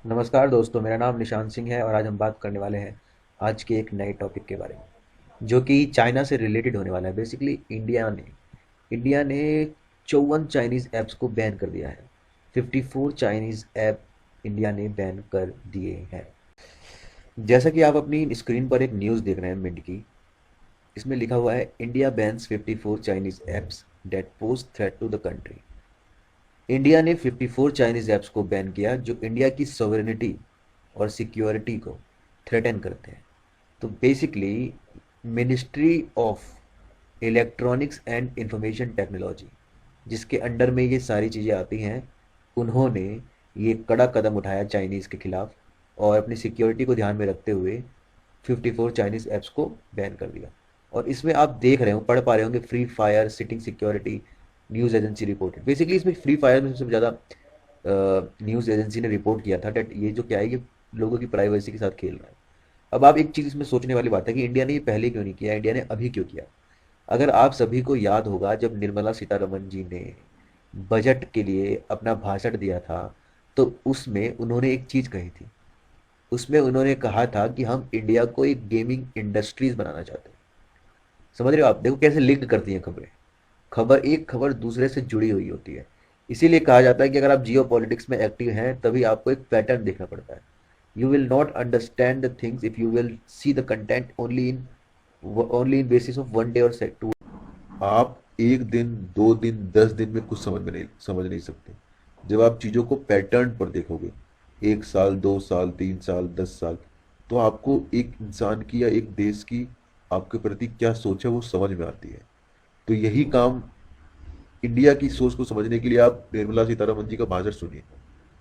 नमस्कार दोस्तों, मेरा नाम निशांत सिंह है और आज हम बात करने वाले हैं आज के एक नए टॉपिक के बारे में जो कि चाइना से रिलेटेड होने वाला है। बेसिकली इंडिया ने 54 चाइनीज़ ऐप्स को बैन कर दिया है। 54 चाइनीज़ ऐप इंडिया ने बैन कर दिए हैं। जैसा कि आप अपनी स्क्रीन पर एक न्यूज़ देख रहे हैं मिंट की, इसमें लिखा हुआ है India bans 54 Chinese apps that pose threat to the country. India ने 54 चाइनीज़ ऐप्स को बैन किया जो इंडिया की सॉवरेनिटी और सिक्योरिटी को थ्रेटन करते हैं। तो basically ministry of electronics and information technology, जिसके अंडर में ये सारी चीज़ें आती हैं, उन्होंने ये कड़ा कदम उठाया चाइनीज़ के खिलाफ और अपनी सिक्योरिटी को ध्यान में रखते हुए 54 चाइनीज़ ऐप्स को बैन कर दिया। और इसमें आप देख रहे हो, पढ़ पा रहे होंगे, free fire sitting security news agency reported. Basically इसमें फ्री फायर में सबसे ज़्यादा न्यूज़ एजेंसी ने रिपोर्ट किया था डेट ये जो क्या है, ये लोगों की प्राइवेसी के साथ खेल रहा है। अब आप एक चीज़ इसमें सोचने वाली बात है कि इंडिया ने ये पहले क्यों नहीं किया, इंडिया ने अभी क्यों किया। अगर आप सभी को याद होगा, जब निर्मला सीतारमन जी ने बजट के लिए अपना भाषण दिया था, तो उसमें उन्होंने एक चीज़ कही थी। उसमें उन्होंने कहा था कि हम इंडिया को एक गेमिंग इंडस्ट्रीज बनाना चाहते हैं। समझ रहे हो आप? देखो कैसे लिंक करती हैं खबरें। एक खबर दूसरे से जुड़ी हुई होती है। इसीलिए कहा जाता है कि अगर आप जियो पॉलिटिक्स में एक्टिव हैं तभी आपको एक पैटर्न देखना पड़ता है। You will not understand the things if you will see the content only in basis of one day और टू। आप एक दिन, दो दिन, 10 दिन में कुछ समझ नहीं सकते। जब आप चीज़ों को पैटर्न पर देखोगे, 1 साल, 2 साल, 3 साल, 10 साल, तो आपको एक इंसान की या एक देश की आपके प्रति क्या सोच है वो समझ में आती है। तो यही काम इंडिया की सोच को समझने के लिए आप निर्मला सीतारमन जी का भाषण सुनिए।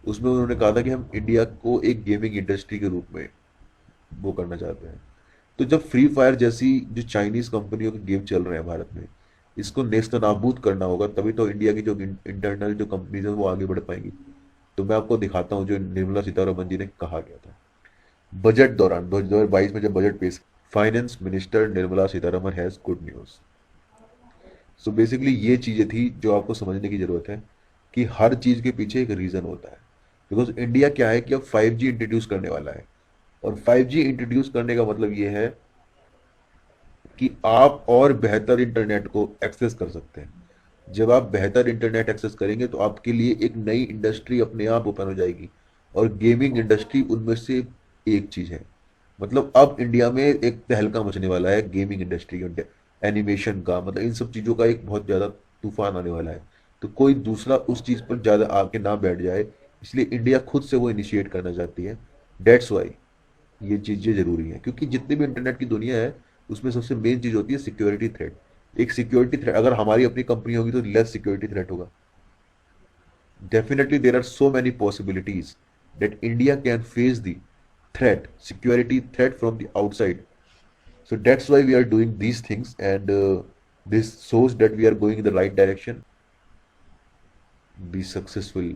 उसमें उन्होंने कहा था कि हम इंडिया को एक गेमिंग इंडस्ट्री के रूप में वो करना चाहते हैं। तो जब फ्री फायर जैसी जो चाइनीज कंपनियों के गेम चल रहे हैं भारत में, इसको नेस्तनाबूद करना होगा, तभी तो इंडिया की जो इंटरनल जो कंपनीज है वो आगे बढ़ पाएंगी। तो मैं आपको दिखाता हूँ जो निर्मला सीतारमन जी ने कहा गया था बजट दौरान 2022 में जब बजट पेश। Finance minister Nirmala Sitharaman has good news. So basically ये चीजें थी जो आपको समझने की जरूरत है कि हर चीज के पीछे एक रीजन होता है। बिकॉज इंडिया क्या है कि अब 5G इंट्रोड्यूस करने वाला है। और 5G इंट्रोड्यूस करने का मतलब ये है कि आप और बेहतर इंटरनेट को एक्सेस कर सकते हैं। जब आप बेहतर इंटरनेट एक्सेस करेंगे तो आपके लिए एक नई इंडस्ट्री अपने आप ओपन हो जाएगी। और गेमिंग इंडस्ट्री उनमें से एक चीज है। मतलब अब इंडिया में एक तहलका मचने वाला है गेमिंग इंडस्ट्री, एनिमेशन का, मतलब इन सब चीजों का एक बहुत ज्यादा तूफान आने वाला है। तो कोई दूसरा उस चीज पर ज्यादा आके ना बैठ जाए, इसलिए इंडिया खुद से वो इनिशिएट करना चाहती है। डेट्स वाई ये चीजें जरूरी हैं, क्योंकि जितनी भी इंटरनेट की दुनिया है उसमें सबसे मेन चीज होती है सिक्योरिटी थ्रेट। एक सिक्योरिटी थ्रेट अगर हमारी अपनी कंपनी होगी तो लेस सिक्योरिटी थ्रेट होगा। Definitely there are so many possibilities that India can face the security threat from the outside. So that's why we are doing these things, and this shows that we are going in the right direction. Be successful